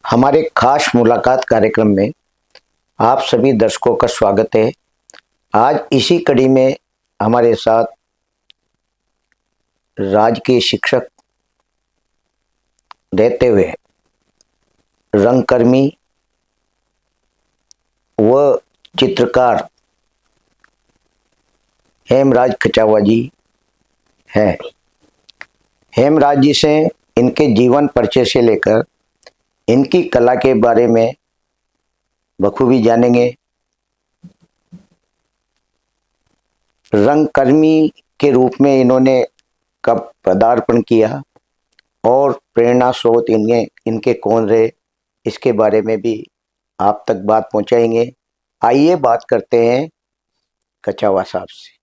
हमारे खास मुलाकात कार्यक्रम में आप सभी दर्शकों का स्वागत है। आज इसी कड़ी में हमारे साथ राजकीय शिक्षक रहते हुए रंगकर्मी व चित्रकार हेमराज कछावा जी हैं। हेमराज जी से इनके जीवन परिचय से लेकर इनकी कला के बारे में बखूबी जानेंगे। रंगकर्मी के रूप में इन्होंने कब पदार्पण किया और प्रेरणा स्रोत इनके कौन रहे, इसके बारे में भी आप तक बात पहुंचाएंगे। आइए बात करते हैं कछावा साहब से।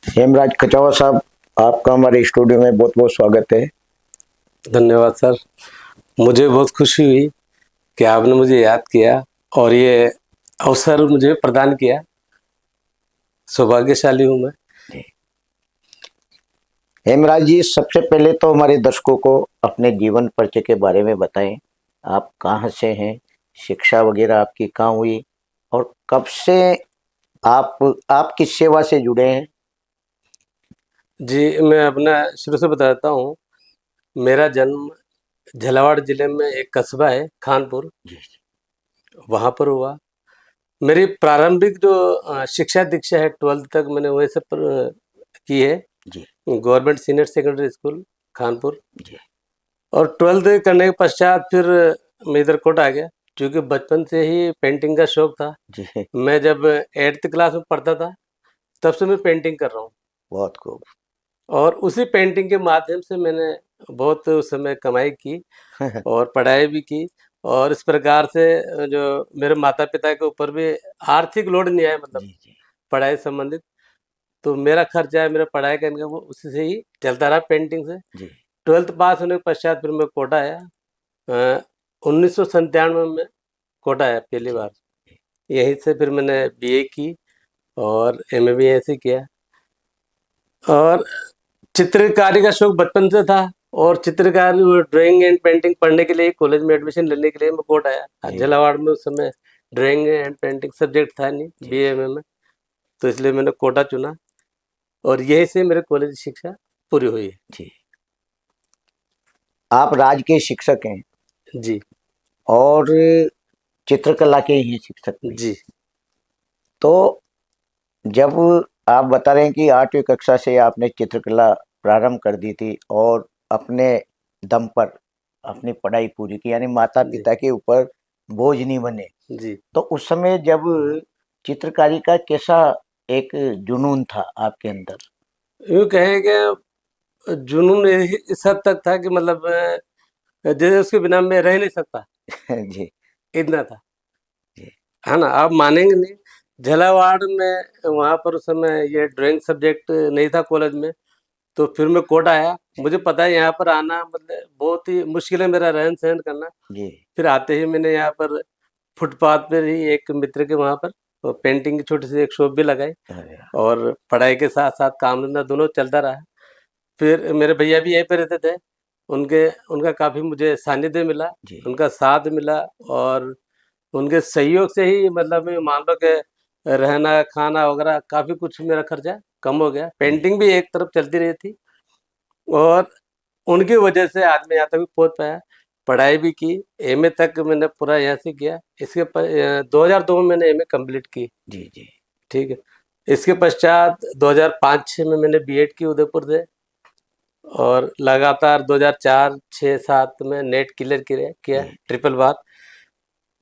हेमराज कछावा साहब, आपका हमारे स्टूडियो में बहुत बहुत स्वागत है। धन्यवाद सर, मुझे बहुत खुशी हुई कि आपने मुझे याद किया और ये अवसर मुझे प्रदान किया। सौभाग्यशाली हूँ मैं। हेमराज जी, सबसे पहले तो हमारे दर्शकों को अपने जीवन परिचय के बारे में बताएं। आप कहाँ से हैं, शिक्षा वगैरह आपकी कहाँ हुई और कब से आप किस सेवा से जुड़े हैं? जी, मैं अपना शुरू से बताता हूँ। मेरा जन्म झालावाड़ जिले में एक कस्बा है खानपुर, वहाँ पर हुआ। मेरी प्रारंभिक जो शिक्षा दीक्षा है 12th तक मैंने वहीं से की है जी government senior secondary school Khanpur. जी। और 12th करने के पश्चात फिर मैं इधर कोटा आ गया, क्योंकि बचपन से ही पेंटिंग का शौक था। जी, मैं जब 8th क्लास में पढ़ता था तब से मैं पेंटिंग कर रहा हूँ, बहुत खूब। और उसी पेंटिंग के माध्यम से मैंने बहुत उस समय कमाई की और पढ़ाई भी की। और इस प्रकार से जो मेरे माता पिता के ऊपर भी आर्थिक लोड नहीं आया, मतलब जी जी पढ़ाई संबंधित। तो मेरा खर्चा है, मेरा पढ़ाई का इनकम वो उसी से ही चलता रहा, पेंटिंग से। जी 12th पास होने के पश्चात फिर मैं कोटा आया। 1997 में मैं कोटा आया पहली जी बार। यहीं से फिर मैंने बीए की और एमए भी यहीं से किया। और चित्रकारी का शौक बचपन से था, और चित्रकारी ड्राइंग एंड पेंटिंग पढ़ने के लिए कॉलेज में एडमिशन लेने के लिए मैं कोटा आया। जी झालावाड़ में उस समय ड्राइंग एंड पेंटिंग सब्जेक्ट था नहीं जी बीए में, तो इसलिए मैंने कोटा चुना और यहीं से मेरे कॉलेज शिक्षा पूरी हुई है। जी। आप राजकीय शिक्षक हैं जी और चित्रकला के ही शिक्षक भी। जी तो जब आप बता रहे हैं कि 8वीं कक्षा से आपने चित्रकला प्रारंभ कर दी थी और अपने दम पर अपनी पढ़ाई पूरी की, यानी माता जी पिता के ऊपर बोझ नहीं बने, जी। तो उस समय जब चित्रकारी का कैसा एक जुनून था आपके अंदर? यूँ कहें कि जुनून इस हद तक था कि मतलब जैसे उसके बिना मैं रह नहीं सकता, जी इतना था। जी है ना, आप मानेंगे नहीं। झालावाड़ में वहाँ पर उस समय ये ड्राइंग सब्जेक्ट नहीं था कॉलेज में, तो फिर मैं कोटा आया। मुझे पता है यहाँ पर आना मतलब बहुत ही मुश्किल है, मेरा रहन सहन करना। जी। फिर आते ही मैंने यहाँ पर फुटपाथ पर ही एक मित्र के वहाँ पर पेंटिंग की छोटी सी एक शॉप भी लगाई, अरे और पढ़ाई के साथ साथ काम धंधा दोनों चलता रहा। फिर मेरे भैया भी यहीं पे रहते थे, उनके उनका काफ़ी मुझे सानिध्य मिला, जी उनका साथ मिला, और उनके सहयोग से ही मतलब मान लो कि रहना खाना वगैरह काफ़ी कुछ मेरा खर्चा कम हो गया। जी पेंटिंग भी एक तरफ चलती रही थी, और उनकी वजह से आज मैं यहाँ तक भी पहुँच पाया। पढ़ाई भी की, एमए तक मैंने पूरा यहाँ से किया। 2002 में मैंने एमए कंप्लीट की। जी जी ठीक है। इसके पश्चात 2005-06 में मैंने बीएड की उदयपुर से, और लगातार 2004-06-07 में नेट क्लियर किया जी ट्रिपल बार।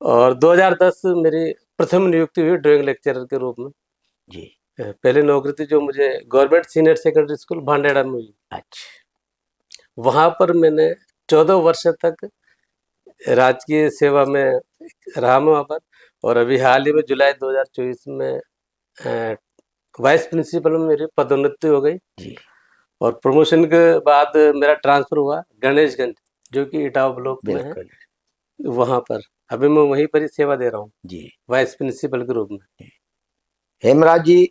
और 2010 मेरी प्रथम नियुक्ति हुई ड्राइंग लेक्चरर के रूप में। जी। पहली नौकरी थी जो मुझे गवर्नमेंट सीनियर सेकेंडरी स्कूल भांडेड़ा में हुई। अच्छा। वहाँ पर मैंने 14 वर्ष तक राजकीय सेवा में रहा मैं वहाँ पर। और अभी हाल ही में जुलाई 2024 में वाइस प्रिंसिपल में मेरी पदोन्नति हो गई, जी और प्रमोशन के बाद मेरा ट्रांसफर हुआ गणेशगंज, जो कि इटावा ब्लॉक में है। बिल्कुल। वहाँ पर अभी मैं वहीं पर ही सेवा दे रहा हूँ, जी। वाइस प्रिंसिपल के रूप में। हेमराज जी,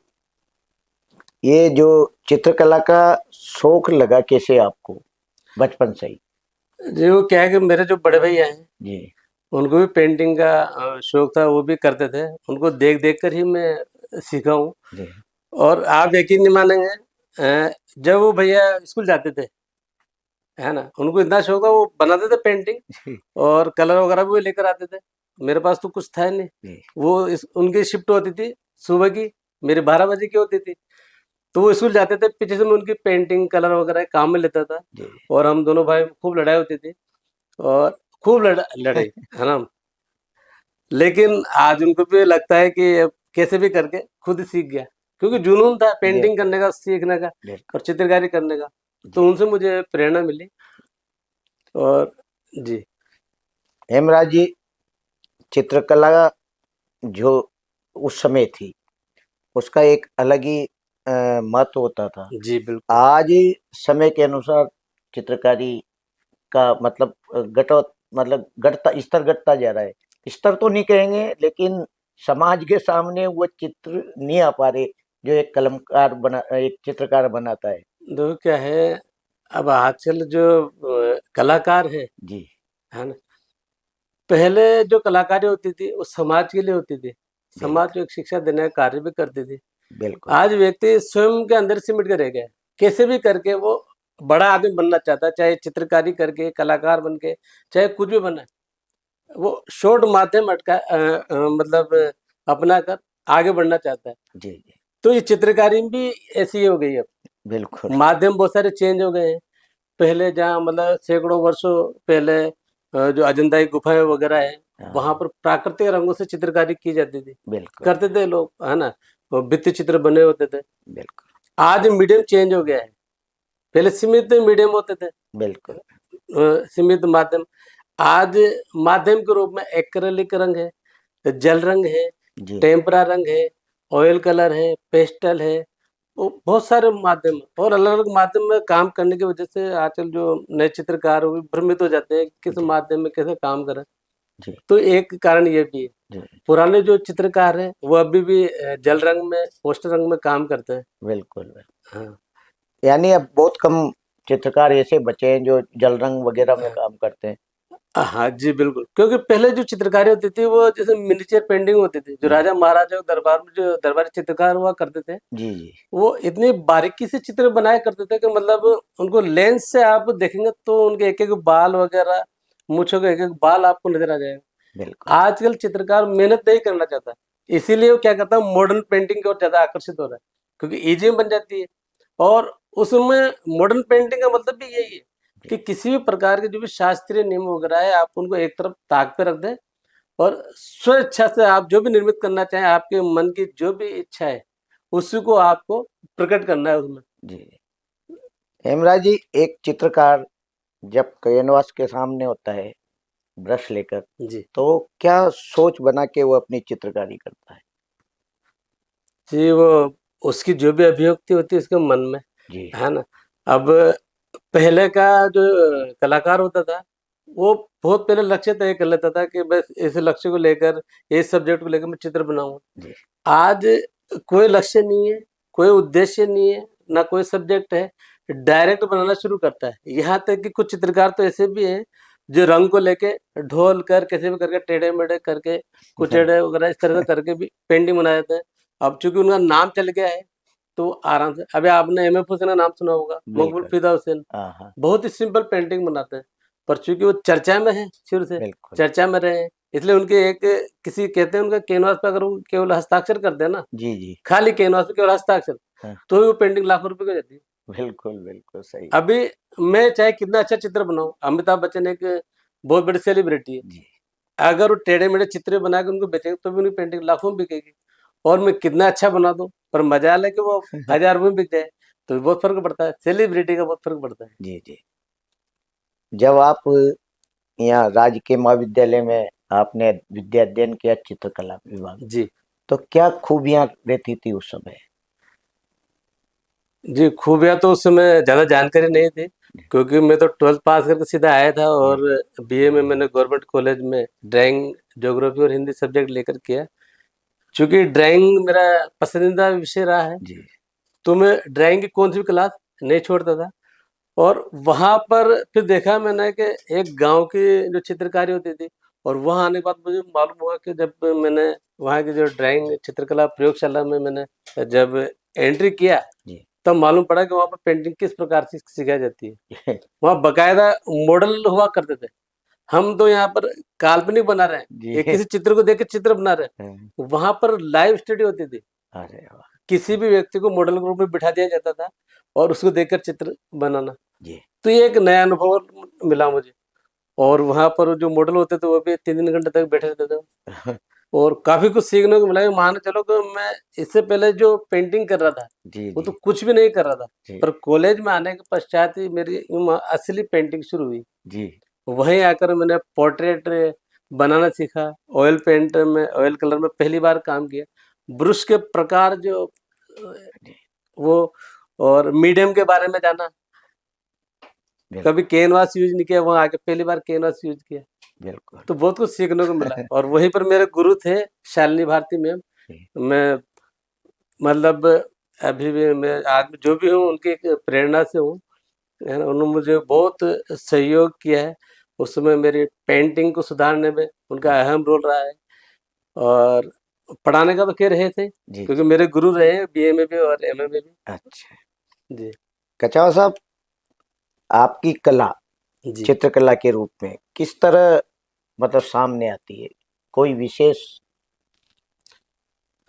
ये जो चित्रकला का शौक लगा कैसे आपको बचपन से ही? जी वो क्या है कि मेरे जो बड़े भैया हैं जी उनको भी पेंटिंग का शौक था, वो भी करते थे। उनको देख देख कर ही मैं सीखा हूँ। जी और आप यकीन नहीं मानेंगे, जब वो भैया स्कूल जाते थे, है ना, उनको इतना शौक था, वो बनाते थे पेंटिंग जी और कलर वगैरह भी वो लेकर आते थे। मेरे पास तो कुछ था ही नहीं। जी वो उनकी शिफ्ट होती थी सुबह की, मेरी 12 बजे की होती थी। तो वो स्कूल जाते थे, पीछे से मैं उनकी पेंटिंग कलर वगैरह काम में लेता था। जी और हम दोनों भाई खूब लड़ाई होती थी, और खूब लड़ाई, है ना। लेकिन आज उनको भी लगता है कि अब कैसे भी करके खुद ही सीख गया, क्योंकि जुनून था पेंटिंग बिल्कुल करने का, सीखने का बिल्कुल और चित्रकारी करने का। तो जी। उनसे मुझे प्रेरणा मिली। और जी हेमराज जी, चित्रकला जो उस समय थी उसका एक अलग ही महत्व होता था। जी बिल्कुल। आज समय के अनुसार चित्रकारी का मतलब घटता स्तर घटता जा रहा है। स्तर तो नहीं कहेंगे, लेकिन समाज के सामने वो चित्र नहीं आ पा रहे जो एक चित्रकार बनाता है। देखो क्या है, अब आजकल जो कलाकार जी है ना, पहले जो कलाकारी होती थी वो समाज के लिए होती थी। समाज बिल्कुल को एक शिक्षा देने का कार्य भी करती थी। बिल्कुल आज व्यक्ति स्वयं के अंदर सिमट के रह गया है। कैसे भी करके वो बड़ा आदमी बनना चाहता है, चाहे चित्रकारी करके, कलाकार बन के, चाहे कुछ भी बना। वो शॉर्ट माध्यम मतलब अपना कर आगे बढ़ना चाहता है। जी जी तो ये चित्रकारी भी ऐसी ही हो गई है। बिल्कुल माध्यम बहुत सारे चेंज हो गए हैं। पहले जहाँ मतलब सैकड़ों वर्षों पहले जो अजंता की गुफाएं वगैरह है, वहां हाँ पर प्राकृतिक रंगों से चित्रकारी की जाती थी, बिल्कुल करते थे लोग, है ना। वो भित्ति चित्र बने होते थे। बिल्कुल आज मीडियम चेंज हो गया है। पहले सीमित मीडियम होते थे, बिल्कुल सीमित माध्यम। आज माध्यम के रूप में एक्रेलिक रंग है, जल रंग है, जी टेम्परा रंग है, ऑयल कलर है, पेस्टल है। वो बहुत सारे माध्यम हैं, और अलग अलग माध्यम में काम करने की वजह से आजकल जो नए चित्रकार हैं, वो भी भ्रमित हो जाते हैं कि किस जी माध्यम में कैसे काम करें। जी तो एक कारण ये भी है। जी पुराने जो चित्रकार हैं वो अभी भी जल रंग में, पोस्टर रंग में काम करते हैं। बिल्कुल बिल्कुल। हाँ यानी अब बहुत कम चित्रकार ऐसे बचे हैं जो जल रंग वगैरह में काम करते हैं। हाँ जी बिल्कुल, क्योंकि पहले जो चित्रकारी होती थी वो जैसे मिनिचर पेंटिंग होती थी, जो जी राजा महाराजा के दरबार में जो दरबारी चित्रकार हुआ करते थे, जी जी वो इतनी बारीकी से चित्र बनाया करते थे कि मतलब उनको लेंस से आप देखेंगे तो उनके एक एक बाल वगैरह, मूंछों के एक एक बाल आपको नजर आ जाएगा। बिल्कुल आजकल चित्रकार मेहनत नहीं करना चाहता, इसीलिए वो क्या करता है, मॉडर्न पेंटिंग की ओर ज्यादा आकर्षित हो रहा है, क्योंकि इजी में बन जाती है। और उसमें मॉडर्न पेंटिंग का मतलब भी यही है जी कि किसी भी प्रकार के जो भी शास्त्रीय नियम वगैरह है, आप उनको एक तरफ ताक पे रख दें, और स्वेच्छा से आप जो भी निर्मित करना चाहें, आपके मन की जो भी इच्छा है उसी को आपको प्रकट करना है उसमें। जी। हेमराज जी, एक चित्रकार जब कैनवास के सामने होता है ब्रश लेकर, जी तो क्या सोच बना के वो अपनी चित्रकारी करता है? जी, वो उसकी जो भी अभिव्यक्ति होती है उसके मन में, जी है ना। अब पहले का जो कलाकार होता था, वो बहुत पहले लक्ष्य तय कर लेता था कि बस इस लक्ष्य को लेकर, इस सब्जेक्ट को लेकर मैं चित्र बनाऊंगा। जी आज कोई लक्ष्य नहीं है, कोई उद्देश्य नहीं है, ना कोई सब्जेक्ट है, डायरेक्ट बनाना शुरू करता है। यहाँ तक कि कुछ चित्रकार तो ऐसे भी हैं जो रंग को लेके ढोल कर कैसे भी करके, टेढ़े मेढ़े करके, कुचेड़े वगैरह इस तरह से करके भी पेंटिंग बना देते हैं। अब चूंकि उनका नाम चल गया है, तो आराम से, अभी आपने एम एफ हुसैन का नाम सुना होगा, मकबूल बिल्कुल फिदा हुसैन, हाँ हाँ बहुत ही सिंपल पेंटिंग बनाते हैं। पर चूंकि वो चर्चा में है, शुरू से बिल्कुल चर्चा में रहे हैं, इसलिए उनके एक, किसी कहते हैं उनका कैनवास पे अगर वो केवल हस्ताक्षर कर दे ना, जी जी खाली कैनवास पे केवल हस्ताक्षर, हाँ तो ही वो पेंटिंग लाखों रुपए की हो जाती है। बिल्कुल बिल्कुल सही। अभी मैं चाहे कितना अच्छा चित्र बनाऊं, अमिताभ बच्चन एक बहुत बड़ी सेलिब्रिटी है, जी अगर वो टेढ़े मेढ़े चित्र बना के उनको बेचेंगे तो भी उनकी पेंटिंग लाखों में बिकेगी। और मैं कितना अच्छा बना दूं, पर मजा है कि वो 1000 में बिक जाए, तो बहुत फर्क पड़ता है, सेलिब्रिटी का बहुत फर्क पड़ता है। जी जी। जब आप यहाँ राजकीय महाविद्यालय में आपने विद्या अध्ययन किया चित्रकला विभाग, जी तो क्या खूबियां रहती थी उस समय? जी, खूबियाँ तो उस समय ज़्यादा जानकारी नहीं थी, क्योंकि मैं तो 12th पास करके सीधा आया था, जी और बीए में मैंने गवर्नमेंट कॉलेज में ड्राइंग, ज्योग्राफी और हिंदी सब्जेक्ट लेकर किया। चूंकि ड्राइंग मेरा पसंदीदा विषय रहा है, जी तो मैं ड्राइंग की कौन सी भी क्लास नहीं छोड़ता था। और वहां पर फिर देखा मैंने कि एक गांव की जो चित्रकारी होती थी, और वहां आने के बाद मुझे मालूम हुआ कि जब मैंने वहां की जो ड्राइंग चित्रकला प्रयोगशाला में मैंने जब एंट्री किया, जी तब मालूम पड़ा कि वहां पर पेंटिंग किस प्रकार से सिखाई जाती है। वहाँ बकायदा मॉडल हुआ करते थे। हम तो यहाँ पर काल्पनिक बना रहे हैं, जी। एक किसी चित्र को देख के चित्र बना रहे हैं। वहां पर लाइव स्टडी होती थी, अरे वाह। किसी भी व्यक्ति को मॉडल के रूप में बिठा दिया जाता था और उसको देखकर चित्र बनाना। जी तो ये एक नया अनुभव मिला मुझे। और वहां पर जो मॉडल होते थे वो भी 3 3 घंटे तक बैठे रहते थे, और काफी कुछ सीखने को मिला। मान चलो कि मैं इससे पहले जो पेंटिंग कर रहा था जी वो जी तो कुछ भी नहीं कर रहा था, जी पर कॉलेज में आने के पश्चात ही मेरी असली पेंटिंग शुरू हुई। जी वहीं आकर मैंने पोर्ट्रेट बनाना सीखा, ऑयल पेंट में, ऑयल कलर में पहली बार काम किया, ब्रश के प्रकार जो वो, और मीडियम के बारे में जाना। बिल्कुल कभी कैनवास यूज नहीं किया, वहां आके पहली बार कैनवास यूज किया, बिल्कुल। तो बहुत कुछ सीखने को मिला। और वहीं पर मेरे गुरु थे शालिनी भारती मैम। जी मैं मतलब अभी भी मैं आज जो भी हूँ उनकी एक प्रेरणा से हूँ, है ना। उन्होंने मुझे बहुत सहयोग किया है, उस समय मेरी पेंटिंग को सुधारने में उनका अहम रोल रहा है। और पढ़ाने का तो कह रहे थे, जी क्योंकि मेरे गुरु रहे बीए में भी और एमए में भी। अच्छा। जी कछावा साहब, आपकी कला जी चित्रकला के रूप में किस तरह मतलब सामने आती है? कोई विशेष?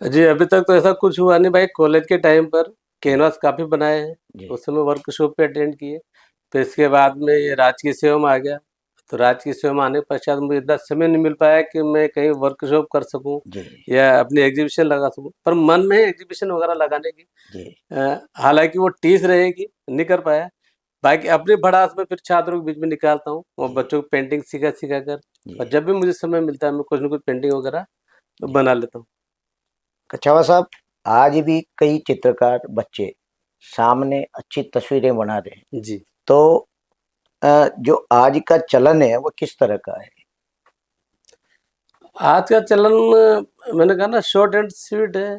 जी, अभी तक तो ऐसा कुछ हुआ नहीं भाई। कॉलेज के टाइम पर जी कैनवास काफ़ी बनाए हैं, जी उस समय वर्कशॉप पे अटेंड किए। फिर इसके बाद में ये राजकीय सेवा में आ गया, तो राजकीय सेवा में आने के पश्चात मुझे इतना समय नहीं मिल पाया कि मैं कहीं वर्कशॉप कर सकूं जी या अपनी एग्जीबिशन लगा सकूं। पर मन में है एग्जीबिशन वगैरह लगाने की। जी हालांकि वो टीस रहेगी, नहीं कर पाया। बाकी अपने भड़ास में फिर छात्रों के बीच में निकालता हूँ और जी बच्चों को पेंटिंग सिखा कर, और जी जब भी मुझे समय मिलता है मैं कुछ ना कुछ पेंटिंग वगैरह जी। बना लेता हूँ। कछावा साहब, आज भी कई चित्रकार बच्चे सामने अच्छी तस्वीरें बना रहे हैं, जी। तो जो आज का चलन है वो किस तरह का है? आज का चलन मैंने कहा ना, शॉर्ट एंड स्वीट है।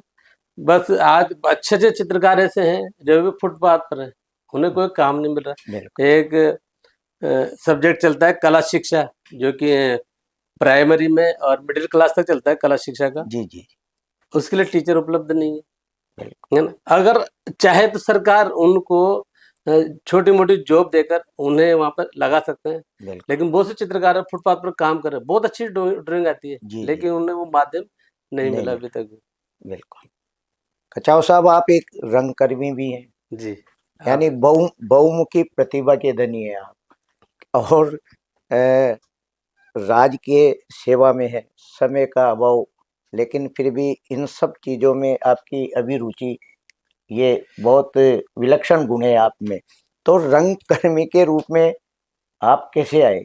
बस आज अच्छे अच्छे चित्रकार ऐसे हैं जो भी फुटपाथ पर है, उन्हें कोई काम नहीं मिल रहा। बिल्कुल। एक सब्जेक्ट चलता है कला शिक्षा, जो कि प्राइमरी में और मिडिल क्लास तक चलता है कला शिक्षा का। जी जी उसके लिए टीचर उपलब्ध नहीं बिल्कुल है ना। अगर चाहे तो सरकार उनको छोटी मोटी जॉब देकर उन्हें वहां पर लगा सकते हैं, बिल्कुल। लेकिन बहुत से चित्रकार फुटपाथ पर काम कर रहे हैं, बहुत अच्छी ड्राइंग आती है, जी जी लेकिन उन्हें वो माध्यम नहीं नहीं मिला मिल अभी तक। बिल्कुल। कछाव साहब, आप एक रंगकर्मी भी हैं, जी। यानी आप। बहुमुखी प्रतिभा के धनी हैं आप। और अ, राज के सेवा में है, समय का अभाव, लेकिन फिर भी इन सब चीज़ों में आपकी अभिरुचि, ये बहुत विलक्षण गुण है आप में। तो रंगकर्मी के रूप में आप कैसे आए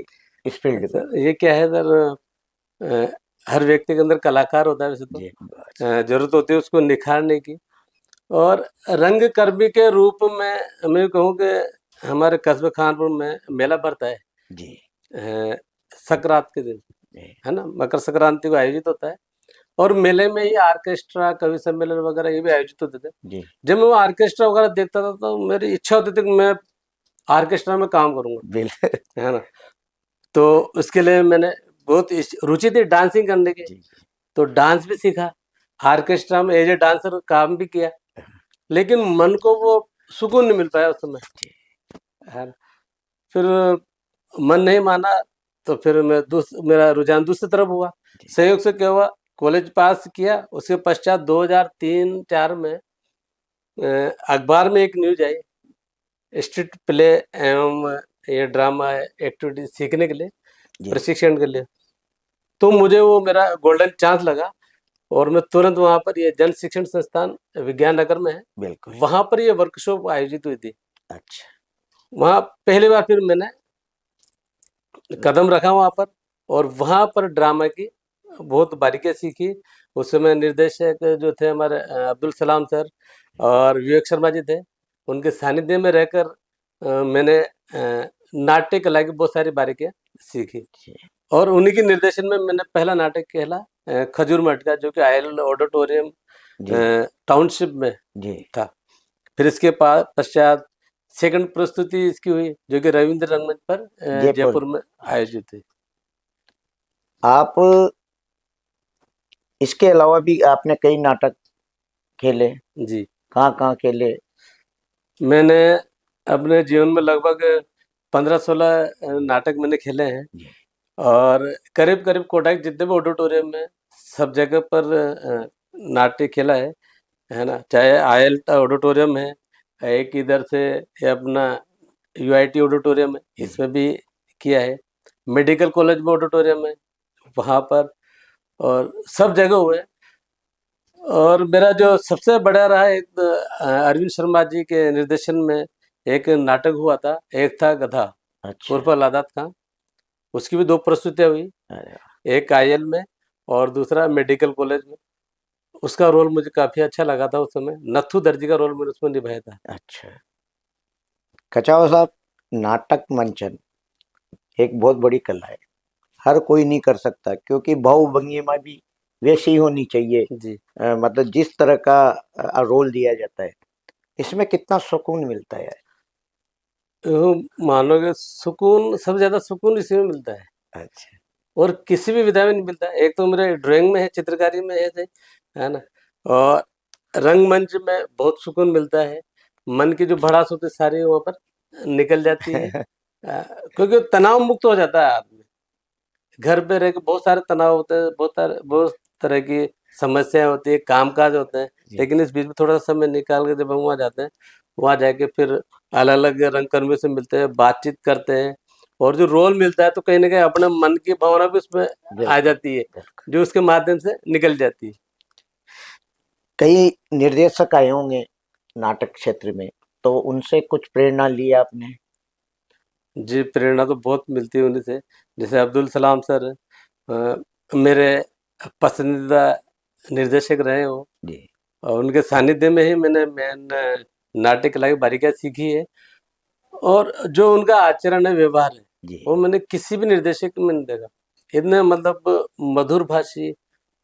इस फील्ड में? सर ये क्या है सर, हर व्यक्ति के अंदर कलाकार होता है वैसे तो, जी जरूरत होती है उसको निखारने की। और रंगकर्मी के रूप में मैं कहूँ कि हमारे कस्बे खानपुर में मेला पड़ता है जी संक्रांत के दिन, जी है ना, मकर संक्रांति को आयोजित होता है। और मेले में ही ऑर्केस्ट्रा, कवि सम्मेलन वगैरह ये भी आयोजित होते थे। जी जब मैं वो ऑर्केस्ट्रा वगैरह देखता था तो मेरी इच्छा होती थी कि मैं ऑर्केस्ट्रा में काम करूंगा, बिल्कुल। है ना। तो उसके लिए मैंने बहुत रुचि थी डांसिंग करने की, जी तो डांस भी सीखा, ऑर्केस्ट्रा में एज ए डांसर काम भी किया, लेकिन मन को वो सुकून नहीं मिल पाया उस समय, जी है ना। फिर मन नहीं माना, तो फिर मेरा रुझान दूसरी तरफ हुआ। जी संयोग से क्या हुआ, कॉलेज पास किया, उसके पश्चात 2003-4 में अखबार में एक न्यूज आई, स्ट्रीट प्ले एवं ये ड्रामा एक्टिविटी सीखने के लिए, जी प्रशिक्षण के लिए। तो मुझे वो मेरा गोल्डन चांस लगा, और मैं तुरंत वहाँ पर, ये जन शिक्षण संस्थान विज्ञान नगर में है, बिल्कुल। वहाँ पर ये वर्कशॉप आयोजित हुई थी। अच्छा। वहाँ पहली बार फिर मैंने कदम रखा वहाँ पर, और वहाँ पर ड्रामा की बहुत बारीकियाँ सीखी। उस समय निर्देशक जो थे हमारे अब्दुल सलाम सर और विवेक शर्मा जी थे, उनके सानिध्य में रहकर मैंने नाट्य कला की बहुत सारी बारीकियाँ सीखी। जी और उन्हीं के निर्देशन में मैंने पहला नाटक कहला खजूर मटका, जो कि आयल ऑडिटोरियम जी टाउनशिप में जी था, फिर इसके पश्चात सेकंड प्रस्तुति इसकी हुई जो कि रविंद्र रंगमंच पर जयपुर में आयोजित हुई। आप इसके अलावा भी आपने कई नाटक खेले, जी, कहाँ कहाँ खेले? मैंने अपने जीवन में लगभग 15-16 नाटक मैंने खेले हैं जी। और करीब करीब कोटा के जितने भी ऑडिटोरियम में सब जगह पर नाट्य खेला है ना। चाहे आयल ऑडिटोरियम है, एक इधर से ये अपना यूआईटी ऑडिटोरियम है, इसमें भी किया है। मेडिकल कॉलेज में ऑडिटोरियम है, वहाँ पर, और सब जगह हुए। और मेरा जो सबसे बड़ा रहा एक अरविंद शर्मा जी के निर्देशन में एक नाटक हुआ था, एक था गधा अच्छा। उर्फ लादात खां। उसकी भी 2 प्रस्तुतियाँ हुई, एक आईएल में और दूसरा मेडिकल कॉलेज में। उसका रोल मुझे काफ़ी अच्छा लगा था उस समय, नत्थू दर्जी का रोल मैंने उसमें निभाया था। अच्छा। कछावा साहब, नाटक मंचन एक बहुत बड़ी कला है, हर कोई नहीं कर सकता, क्योंकि भावभंगिमा भी वैसी होनी चाहिए। जी। मतलब जिस तरह का रोल दिया जाता है, इसमें कितना सुकून मिलता है? मानोगे सुकून, सबसे ज़्यादा सुकून इसी में मिलता है अच्छा। और किसी भी विधा में नहीं मिलता है। एक तो मेरे ड्राइंग में है, चित्रकारी में है ना, और रंगमंच में बहुत सुकून मिलता है। मन की जो भड़ास होती है सारी वहाँ पर निकल जाती है, क्योंकि तनाव मुक्त हो जाता है आदमी। घर पे रह के बहुत सारे तनाव होते हैं, बहुत तरह की समस्याएं होती है, कामकाज होते हैं, लेकिन इस बीच में थोड़ा सा समय निकाल के जब हम वहाँ जाते हैं, वहाँ जाके फिर अलग अलग रंग कर्मियों से मिलते हैं, बातचीत करते हैं, और जो रोल मिलता है तो कहीं ना कहीं अपने मन की भावना भी उसमें आ जाती है, जो उसके माध्यम से निकल जाती है। कई निर्देशक आए होंगे नाटक क्षेत्र में, तो उनसे कुछ प्रेरणा ली आपने? जी, प्रेरणा तो बहुत मिलती है उन्हीं से। जैसे अब्दुल सलाम सर मेरे पसंदीदा निर्देशक रहे हो, जी। और उनके सानिध्य में ही मैंने मेन नाट्य कला की बारीकियाँ सीखी है। और जो उनका आचरण है, व्यवहार है, जी। वो मैंने किसी भी निर्देशक में नहीं देखा। इतने मतलब मधुर भाषी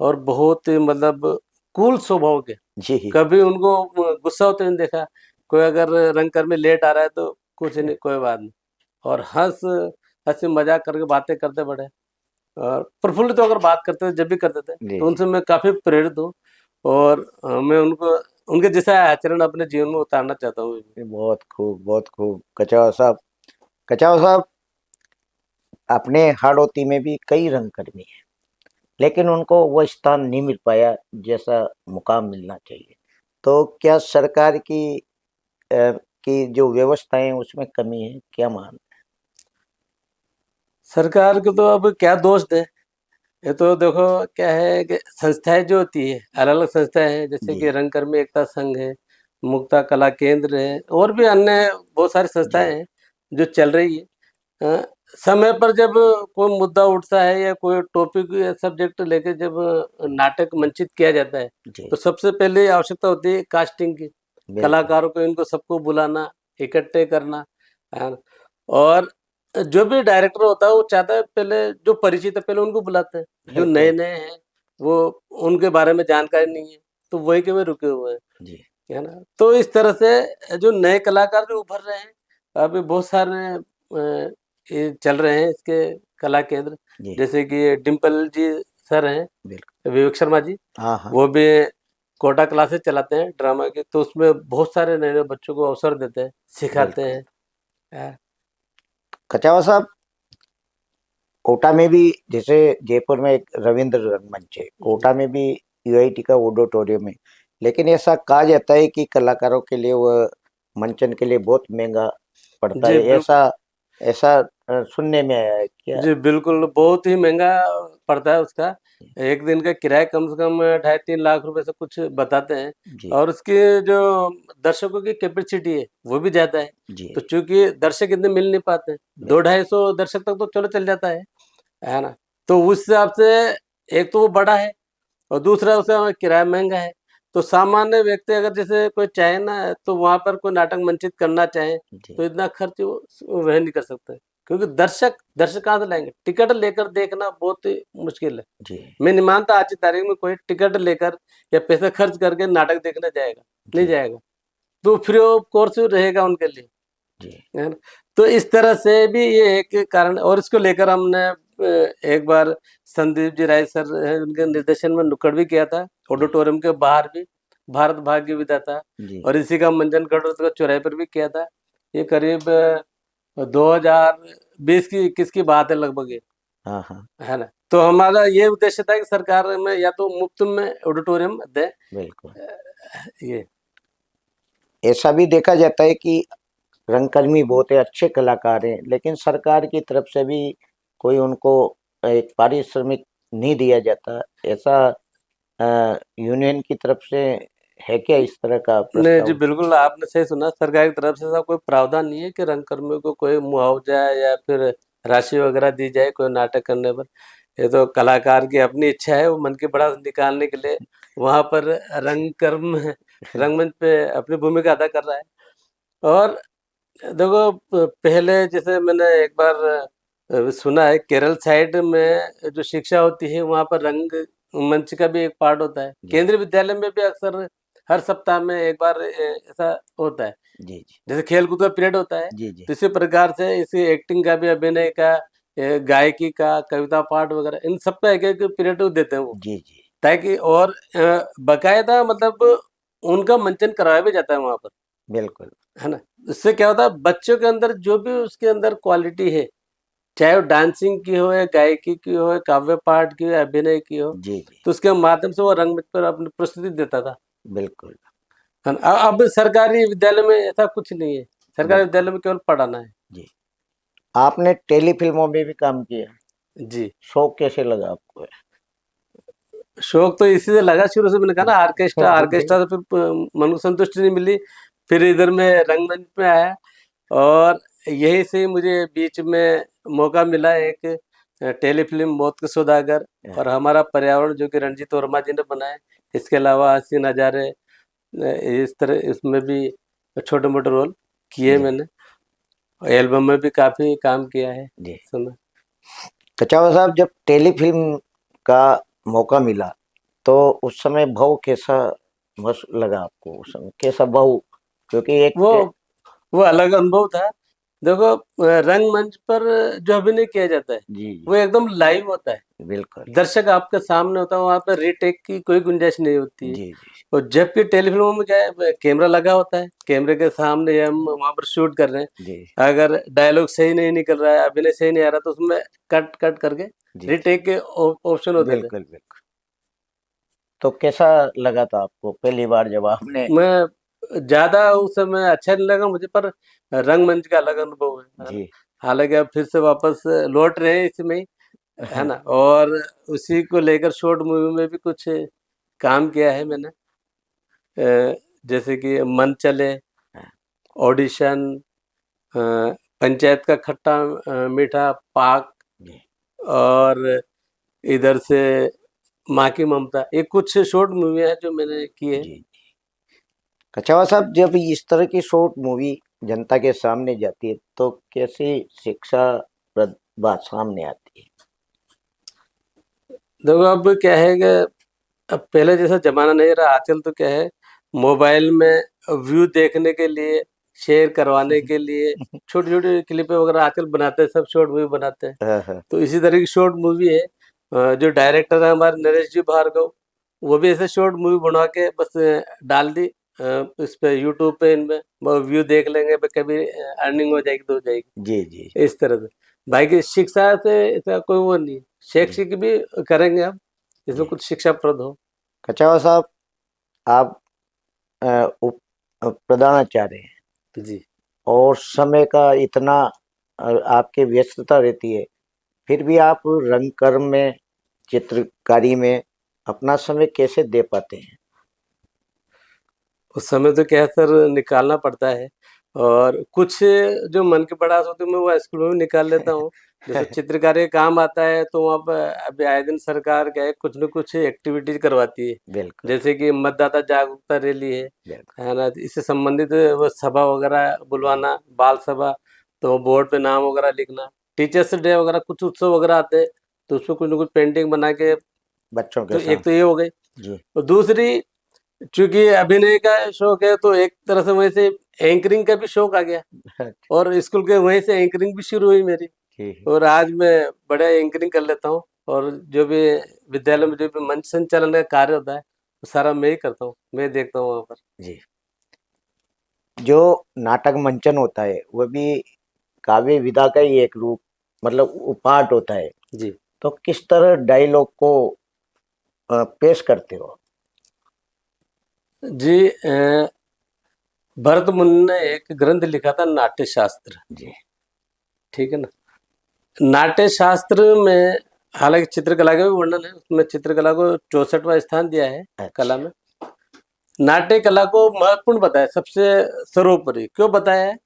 और बहुत ही मतलब कूल स्वभाव के। जी। कभी उनको गुस्सा होते नहीं देखा। कोई अगर रंगकर में लेट आ रहा है तो कुछ नहीं, कोई बात नहीं, और हंसी मजाक करके बातें करते बड़े, और प्रफुल्लित होकर बात करते थे जब भी करते थे। जी। तो उनसे मैं काफी प्रेरित हूँ, और मैं उनको उनके जैसा आचरण अपने जीवन में उतारना चाहता हूँ। बहुत खूब, बहुत खूब। कछावा साहब, कछावा साहब, अपने हाड़ौती में भी कई रंगकर्मी हैं, लेकिन उनको वो स्थान नहीं मिल पाया जैसा मुकाम मिलना चाहिए। तो क्या सरकार की जो व्यवस्थाएं हैं उसमें कमी है, क्या मान? सरकार को तो अब क्या दोष दे। ये तो देखो क्या है कि संस्थाएं जो होती है, अलग अलग संस्थाएं हैं, जैसे जी। कि रंगकर्मी एकता संघ है, मुक्ता कला केंद्र है, और भी अन्य बहुत सारी जी। संस्थाएं हैं जो चल रही है। अ, समय पर जब कोई मुद्दा उठता है या कोई टॉपिक या सब्जेक्ट लेके जब नाटक मंचित किया जाता है, जी। तो सबसे पहले आवश्यकता होती है कास्टिंग की। बिल्कुल। कलाकारों को इनको सबको बुलाना, इकट्ठे करना, है ना? और जो भी डायरेक्टर होता है वो चाहता है पहले जो परिचित है पहले उनको बुलाते हैं, जो नए बिल्कुल। नए हैं वो उनके बारे में जानकारी नहीं है, तो वही के वही रुके हुए हैं, जी। है ना? तो इस तरह से जो नए कलाकार जो उभर रहे हैं, अभी बहुत सारे ये चल रहे हैं इसके कला केंद्र, जी। जैसे कि डिम्पल जी सर हैं, बिल्कुल। विवेक शर्मा जी, हाँ, हाँ। वो भी कोटा क्लासेस चलाते हैं ड्रामा के, तो उसमें बहुत सारे नए नए बच्चों को अवसर देते हैं, सिखाते बिल्कुल। हैं। अ, कछावा साहब, कोटा में भी, जैसे जयपुर में एक रविंद्र रंगमंच है, कोटा में भी यूआईटी का ऑडिटोरियम है, लेकिन ऐसा कहा जाता है कि कलाकारों के लिए वह मंचन के लिए बहुत महंगा पड़ता जी है। बिल्कुल। ऐसा ऐसा सुनने में आया है क्या? जी बिल्कुल, बहुत ही महँगा पड़ता है उसका। एक दिन का किराया कम से कम 2.5-3 लाख रुपए से कुछ बताते हैं, जी। और उसकी जो दर्शकों की कैपेसिटी है, वो भी ज़्यादा है। जी। तो चूँकि दर्शक इतने मिल नहीं पाते, 2 ढाई सौ दर्शक तक तो चलो चल जाता है ना? तो उस हिसाब से एक तो वो बड़ा है, और दूसरा उसका किराया महँगा है। तो सामान्य व्यक्ति अगर जैसे कोई चाहे ना, तो वहाँ पर कोई नाटक मंचित करना चाहे, जी। तो इतना खर्च वो वह नहीं कर सकते। क्योंकि दर्शक दर्शक कहाँ से लाएँगे? टिकट लेकर देखना बहुत ही मुश्किल है। जी। मैं नहीं मानता आज की तारीख में कोई टिकट लेकर या पैसा खर्च करके नाटक देखने जाएगा, नहीं जी। जाएगा। तो फ्री ऑफ कोर्स रहेगा उनके लिए, जी है ना। तो इस तरह से भी ये एक कारण, और इसको लेकर हमने एक बार संदीप जी राय सर हैं, उनके निर्देशन में नुक्कड़ भी किया था, ऑडिटोरियम के बाहर भी, भारत भाग्य विधाता, जी। और इसी का मंजनगढ़ चौराहे पर भी किया था। ये करीब 2020 की 21 की बात है लगभग ये, हाँ हाँ है ना। तो हमारा ये उद्देश्य था कि सरकार में या तो मुफ्त में ऑडिटोरियम दे, बिल्कुल। ये। ऐसा भी देखा जाता है कि रंगकर्मी बहुत ही अच्छे कलाकार हैं, लेकिन सरकार की तरफ से भी कोई उनको एक पारिश्रमिक नहीं दिया जाता। ऐसा यूनियन की तरफ से है क्या इस तरह का नहीं जी, प्रस्ताव? बिल्कुल आपने सही सुना, सरकार की तरफ से ऐसा कोई प्रावधान नहीं है कि रंगकर्मियों को कोई मुआवजा या फिर राशि वगैरह दी जाए कोई नाटक करने पर। ये तो कलाकार की अपनी इच्छा है, वो मन की बड़ा निकालने के लिए वहां पर रंगकर्म रंगमंच पे अपनी भूमिका अदा कर रहा है। और देखो, पहले जैसे मैंने एक बार सुना है, केरल साइड में जो शिक्षा होती है वहां पर रंग मंच का भी एक पार्ट होता है। जी केंद्रीय विद्यालय में भी अक्सर हर सप्ताह में एक बार ऐसा होता है, जी जी जैसे खेल कूद का पीरियड होता है। जी जी तो इसी प्रकार से इसी एक्टिंग का भी, अभिनय का, गायकी का, कविता पाठ वगैरह, इन सब का एक एक पीरियड देते हैं वो, जी जी। ताकि और बकायदा मतलब उनका मंचन कराया भी जाता है वहां पर, बिल्कुल। है ना। इससे क्या होता है, बच्चों के अंदर जो भी उसके अंदर क्वालिटी है, चाहे वो डांसिंग की हो या गायकी की हो या काव्य पाठ की हो या अभिनय की हो, जी जी। तो उसके माध्यम से वो रंगमंच पर अपनी प्रस्तुति देता था, बिल्कुल है ना। अब सरकारी विद्यालय में ऐसा कुछ नहीं है, सरकारी बिल्कुल। विद्यालय में केवल पढ़ाना है। जी। आपने टेलीफिल्मों में भी काम किया, जी, शौक कैसे लगा आपको? शौक तो इसी से लगा शुरू से, मैंने कहा ना, ऑर्केस्ट्रा, जी ऑर्केस्ट्रा से फिर मन को संतुष्टि नहीं मिली, फिर इधर में रंगमंच में आया। और यही से मुझे बीच में मौका मिला एक टेलीफिल्म मौत के सौदागर, और हमारा पर्यावरण जो कि रणजीत वर्मा जी ने बनाया। इसके अलावा हसीन नज़ारे, इस तरह इसमें भी छोटे मोटे रोल किए जी मैंने, एल्बम में भी काफी काम किया है जी। समय। कचावा साहब, जब टेलीफिल्म का मौका मिला तो उस समय भाव कैसा लगा आपको? उस समय कैसा भाव? क्योंकि वो एक वो अलग अनुभव था। देखो, रंगमंच पर जो अभिनय किया जाता है जी वो जी एकदम लाइव होता है, बिल्कुल। दर्शक आपके सामने होता है, वहां पर रीटेक की कोई गुंजाइश नहीं होती है। जी जी और जबकि टेलीफिल्मों में क्या है, कैमरा लगा होता है, कैमरे के सामने हम वहां पर शूट कर रहे जी हैं, अगर डायलॉग सही नहीं निकल रहा है, अभिनय सही नहीं आ रहा, तो उसमें कट कट करके जी जी रीटेक के ऑप्शन होते थे। बिल्कुल बिल्कुल। तो कैसा लगा था आपको पहली बार जब आपने? मैं ज्यादा उस समय अच्छा नहीं लगा मुझे, पर रंगमंच का अलग अनुभव है ना। जी हालांकि अब फिर से वापस लौट रहे हैं इसमें ही, है ना। और उसी को लेकर शॉर्ट मूवी में भी कुछ काम किया है मैंने, जैसे कि मन चले, ऑडिशन, अ, पंचायत का खट्टा मीठा, पाक, जी और इधर से माँ की ममता, ये कुछ शॉर्ट मूवी है जो मैंने की है। जी। कछावा साहब, जब इस तरह की शॉर्ट मूवी जनता के सामने जाती है तो कैसी शिक्षाप्रद बात सामने आती है? देखो, अब क्या है कि अब पहले जैसा जमाना नहीं रहा, आजकल तो क्या है, मोबाइल में व्यू देखने के लिए, शेयर करवाने के लिए छोटी छोटी क्लिपें वगैरह आजकल बनाते हैं, सब शॉर्ट मूवी बनाते हैं। हाँ हाँ तो इसी तरह की शॉर्ट मूवी है, जो डायरेक्टर है हमारे नरेश जी भार्गव, वो भी ऐसे शॉर्ट मूवी बना के बस डाल दी इस पे, यूट्यूब पे, इनमें व्यू देख लेंगे, कभी अर्निंग हो जाएगी तो हो जाएगी, जी जी इस तरह से। बाकी शिक्षा से ऐसा कोई वो नहीं है। जी शैक्षिक भी करेंगे हम, इसमें जी। कुछ शिक्षाप्रद हो। कछावा साहब, आप उप प्रधानाचार्य हैं जी, और समय का इतना आपके व्यस्तता रहती है, फिर भी आप रंगकर्म में, चित्रकारी में अपना समय कैसे दे पाते हैं? उस समय तो क्या है सर, निकालना पड़ता है। और कुछ जो मन की पड़ास होती है मैं वो स्कूल में भी निकाल लेता हूँ। जैसे चित्रकारी का काम आता है तो वहाँ पर अभी आए दिन सरकार क्या है, कुछ न कुछ एक्टिविटीज करवाती है। बिल्कुल जैसे कि मतदाता जागरूकता रैली बिल्कुल। है ना, इससे संबंधित वो सभा वगैरह बुलवाना, बाल सभा, तो बोर्ड पे नाम वगैरह लिखना, टीचर्स डे वगैरह, कुछ उत्सव वगैरह आते हैं तो उसमें कुछ न कुछ पेंटिंग बना के, बच्चों के तो एक तो साथ। ये हो गई। जी और दूसरी, चूंकि अभिनय का शौक है तो एक तरह से वहीं से एंकरिंग का भी शौक आ गया और स्कूल के वहीं से एंकरिंग भी शुरू हुई मेरी। ठीक और आज मैं बड़ा एंकरिंग कर लेता हूँ और जो भी विद्यालय में जो भी मंच संचालन का कार्य होता है वो सारा मैं ही करता हूँ, मैं देखता हूँ वहाँ पर। जी। जो नाटक मंचन होता है वह भी काव्य विधा का ही एक रूप, मतलब पार्ट होता है। जी तो किस तरह डायलॉग को पेश करते हो? जी भरत मुनि ने एक ग्रंथ लिखा था नाट्य शास्त्र, जी ठीक है ना। नाट्य शास्त्र में हालांकि चित्रकला का भी वर्णन है, उसमें चित्रकला को 64वां स्थान दिया है कला अच्छा। में। नाट्य कला को महत्वपूर्ण बताया, सबसे सर्वोपरि क्यों बताया है?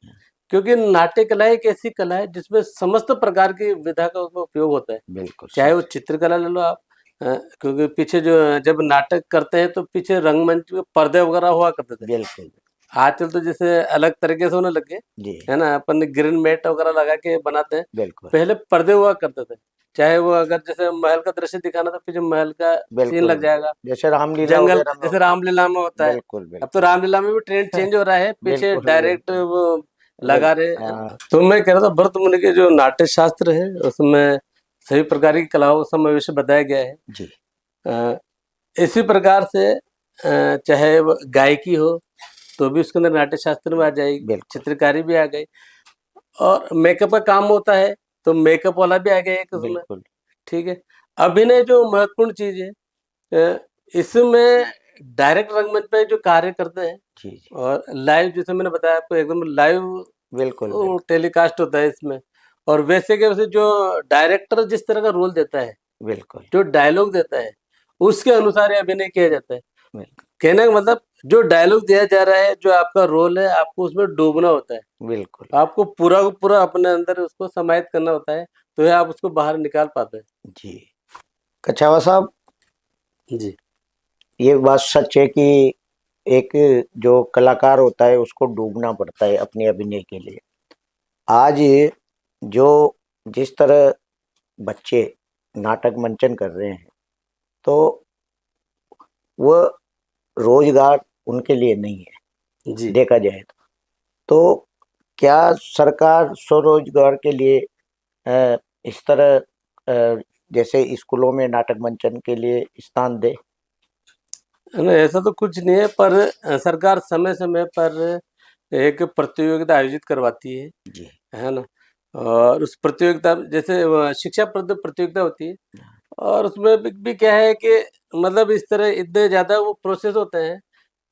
क्योंकि नाट्य कला एक ऐसी कला है जिसमें समस्त प्रकार की विधा का उसमें उपयोग होता है। बिल्कुल चाहे सही। वो चित्रकला ले लो आप, क्योंकि पीछे जो जब नाटक करते हैं तो पीछे रंगमंच पे पर्दे वगैरह हुआ करते थे। बिल्कुल। आजकल तो जैसे अलग तरीके से होने लगे, जी है ना, अपन ग्रीन मैट वगैरह लगा के बनाते हैं। बिल्कुल। पहले पर्दे हुआ करते थे, चाहे वो अगर जैसे महल का दृश्य दिखाना तो पीछे महल का सीन बिल्कुल लग जाएगा, जैसे रामलीला जंगल वगैरह में जैसे होता रामलीला में होता है। है। बिल्कुल अब तो बिल्कुल। रामलीला में भी ट्रेंड चेंज हो रहा है, पीछे बिल्कुल डायरेक्ट बिल्कुल। वो लगा रहे बिल्कुल हैं। हाँ। तो मैं कह रहा था भरत मुनि के जो नाट्य शास्त्र है उसमें सभी प्रकार की कलाओं का समावेश बताया गया है। जी अ, इसी प्रकार से चाहे वो गायकी हो तो भी उसके अंदर नाट्य शास्त्र में आ जाएगी, बिल्कुल चित्रकारी भी आ गई, और मेकअप का काम होता है तो मेकअप वाला भी आ गया एक उसमें, बिल्कुल। ठीक है। अभिनय जो महत्वपूर्ण चीज है, अ, इसमें डायरेक्ट रंगमंच पे जो कार्य करते हैं जी जी और लाइव, जैसे मैंने बताया आपको, एकदम लाइव बिल्कुल बिल्कुल। टेलीकास्ट होता है इसमें। और वैसे के वैसे जो डायरेक्टर जिस तरह का रोल देता है, बिल्कुल जो डायलॉग देता है, उसके अनुसार ही अभिनय किया जाता है। बिल्कुल। कहने का मतलब जो डायलॉग दिया जा रहा है, जो आपका रोल है, आपको उसमें डूबना होता है, बिल्कुल आपको पूरा को पूरा अपने अंदर उसको समाहित करना होता है, तो ये आप उसको बाहर निकाल पाते हैं। जी। कछावा साहब, जी ये बात सच है कि एक जो कलाकार होता है उसको डूबना पड़ता है अपने अभिनय के लिए। आज जो जिस तरह बच्चे नाटक मंचन कर रहे हैं, तो वह रोजगार उनके लिए नहीं है जी देखा जाए तो क्या सरकार स्वरोजगार के लिए इस तरह जैसे स्कूलों में नाटक मंचन के लिए स्थान दे? नहीं, ऐसा तो कुछ नहीं है, पर सरकार समय समय पर एक प्रतियोगिता आयोजित करवाती जी है ना। और उस प्रतियोगिता में जैसे शिक्षा प्रतियोगिता होती है, और उसमें भी क्या है कि मतलब इस तरह इतने ज्यादा वो प्रोसेस होते हैं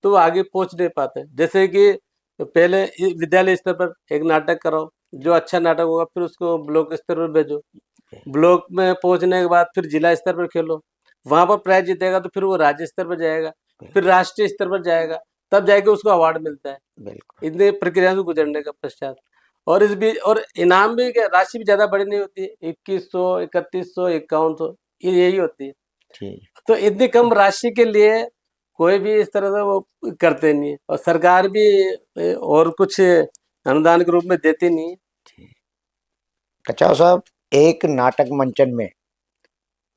तो वो आगे पहुंच नहीं पाते। जैसे कि पहले विद्यालय स्तर पर एक नाटक कराओ, जो अच्छा नाटक होगा फिर उसको ब्लॉक स्तर पर भेजो, ब्लॉक में पहुंचने के बाद फिर जिला स्तर पर खेलो, वहां पर प्राइज जीतेगा तो फिर वो राज्य स्तर पर जाएगा, फिर राष्ट्रीय स्तर पर जाएगा, तब जाके उसको अवार्ड मिलता है। बिल्कुल। इतने प्रक्रिया से गुजरने का पश्चात, और इस बीच और इनाम भी क्या, राशि भी ज्यादा बड़ी नहीं होती है, 2100, 3100, 5100, ये यही होती है। ठीक। तो इतनी कम राशि के लिए कोई भी इस तरह से वो करते नहीं है, और सरकार भी और कुछ अनुदान के रूप में देती नहीं है। ठीक। अच्छा साहब, एक नाटक मंचन में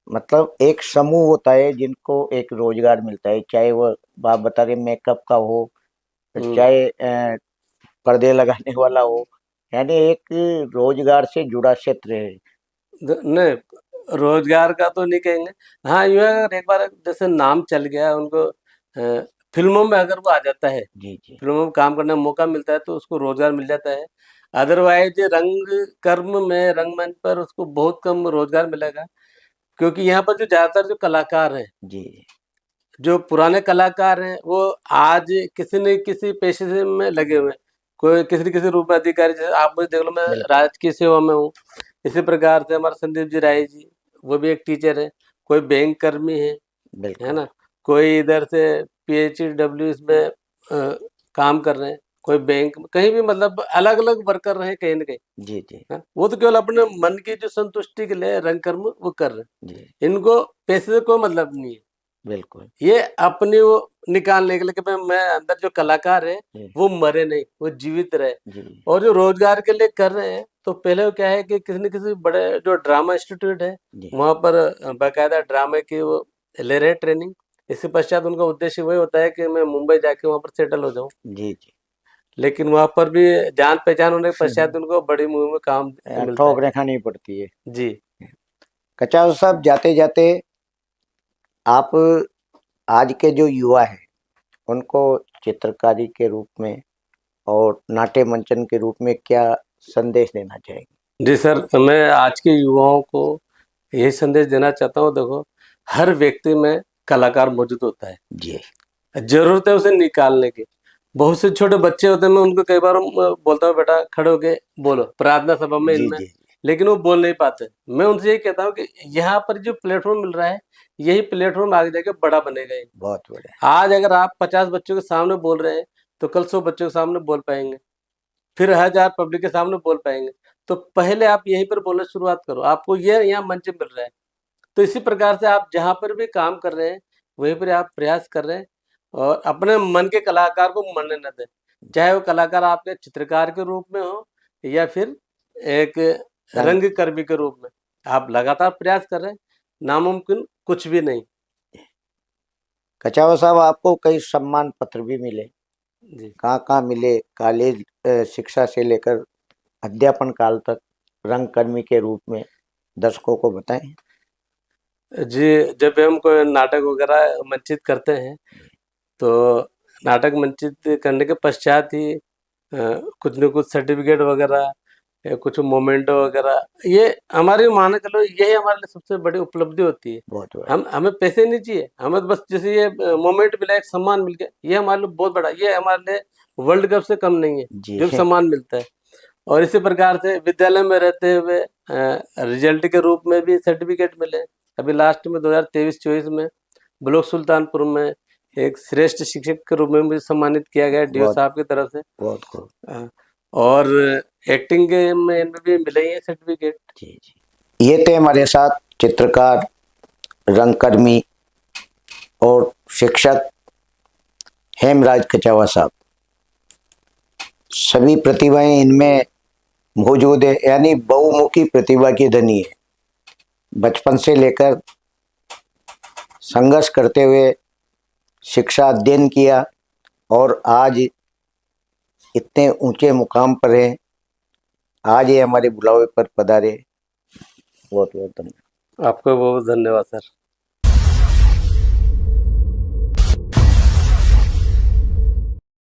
मतलब एक समूह होता है जिनको एक रोजगार मिलता है, चाहे वो आप बता रहे मेकअप का हो, हम्म चाहे पर्दे लगाने वाला हो, यानी एक रोजगार से जुड़ा क्षेत्र है। नहीं, रोजगार का तो नहीं कहेंगे। हाँ, यूं है, अगर एक बार जैसे नाम चल गया उनको, फिल्मों में अगर वो आ जाता है, जी जी फिल्मों में काम करने का मौका मिलता है तो उसको रोजगार मिल जाता है। अदरवाइज रंग कर्म में, रंगमंच पर उसको बहुत कम रोजगार मिलेगा, क्योंकि यहाँ पर जो ज्यादातर जो कलाकार हैं, जी जो पुराने कलाकार हैं, वो आज किसी न किसी पेशे से में लगे हुए हैं, कोई किसी न किसी रूप में अधिकारी। जैसे आप मुझे देख लो, मैं बिल्कुल राजकीय सेवा में हूँ, इसी प्रकार से हमारे संदीप जी राय जी, वो भी एक टीचर है, कोई बैंक कर्मी है बिल्कुल। ना, कोई इधर से PHW इसमें काम कर रहे हैं, कोई बैंक में, कहीं भी मतलब अलग अलग वर्कर रहे कहीं ना कहीं। जी जी हाँ? वो तो केवल अपने मन की जो संतुष्टि के लिए रंग कर्म वो कर रहे जी हैं, इनको पैसे से कोई मतलब नहीं है। बिल्कुल। ये अपनी वो निकालने के लिए कि मैं अंदर जो कलाकार है जी वो मरे नहीं, वो जीवित रहे। जी और जो रोजगार के लिए कर रहे हैं, तो पहले वो क्या है कि किसी न किसी बड़े जो ड्रामा इंस्टीट्यूट है, जी वहां पर बाकायदा ड्रामे की वो ले रहे हैं ट्रेनिंग, इसके पश्चात उनका उद्देश्य वही होता है कि मैं मुंबई जाके वहाँ पर सेटल हो जाऊँ। जी जी। लेकिन वहाँ पर भी जान पहचान होने के पश्चात उनको बड़ी मुहिम में काम मिलता है। ठोकरें खानी पड़ती है। जी। कचाव साहब, जाते जाते आप आज के जो युवा हैं उनको चित्रकारी के रूप में और नाट्य मंचन के रूप में क्या संदेश देना चाहेंगे? जी सर, मैं आज के युवाओं को यही संदेश देना चाहता हूँ। देखो, हर व्यक्ति में कलाकार मौजूद होता है, जी जरूरत है उसे निकालने की। बहुत से छोटे बच्चे होते हैं, मैं उनको कई बार बोलता हूँ बेटा खड़े होके बोलो प्रार्थना सभा में जी इनमें, जी। लेकिन वो बोल नहीं पाते। मैं उनसे यही कहता हूँ कि यहाँ पर जो प्लेटफॉर्म मिल रहा है, यही प्लेटफॉर्म आगे जाके बड़ा बनेगा। बहुत बढ़िया। आज अगर आप 50 बच्चों के सामने बोल रहे हैं, तो कल 100 बच्चों के सामने बोल पाएंगे, फिर 1000 पब्लिक के सामने बोल पाएंगे। तो पहले आप यहीं पर बोलना शुरुआत करो, आपको ये यहाँ मंच मिल रहा है। तो इसी प्रकार से आप जहाँ पर भी काम कर रहे हैं, वहीं पर आप प्रयास कर रहे हैं और अपने मन के कलाकार को मरने न दें। चाहे वो कलाकार आपके चित्रकार के रूप में हो या फिर एक रंगकर्मी के रूप में, आप लगातार प्रयास कर रहे हैं, नामुमकिन कुछ भी नहीं। कचावा साहब, आपको कई सम्मान पत्र भी मिले, जी। कहाँ मिले? कॉलेज शिक्षा से लेकर अध्यापन काल तक रंगकर्मी के रूप में दर्शकों को बताएं। जी, जब भी हम कोई नाटक वगैरह मंचित करते हैं, तो नाटक मंचित करने के पश्चात ही कुछ न कुछ सर्टिफिकेट वगैरह या कुछ मोमेंटो वगैरह, ये हमारी मान के चलो यही हमारे लिए सबसे बड़ी उपलब्धि होती है। बहुत बढ़िया। हमें पैसे नहीं चाहिए, हमें तो बस जैसे ये मोमेंट मिला, एक सम्मान मिल गया, ये हमारे लिए बहुत बड़ा, ये हमारे लिए वर्ल्ड कप से कम नहीं है जी जो सम्मान मिलता है। और इसी प्रकार से विद्यालय में रहते हुए रिजल्ट के रूप में भी सर्टिफिकेट मिले। अभी लास्ट में 2023-24 में ब्लॉक सुल्तानपुर में एक श्रेष्ठ शिक्षक के रूप में मुझे सम्मानित किया गया डीओ बहुत साहब की तरफ से। बहुत खूब। और एक्टिंग के में इनमें भी मिले ही है सर्टिफिकेट। जी जी। ये थे हमारे साथ चित्रकार, रंगकर्मी और शिक्षक हेमराज कचावा साहब। सभी प्रतिभाएं इनमें मौजूद है, यानी बहुमुखी प्रतिभा की धनी है। बचपन से लेकर संघर्ष करते हुए शिक्षा अध्ययन किया और आज इतने ऊंचे मुकाम पर हैं। आज ये हमारे बुलावे पर पधारे। बहुत बहुत धन्यवाद। आपका बहुत धन्यवाद सर।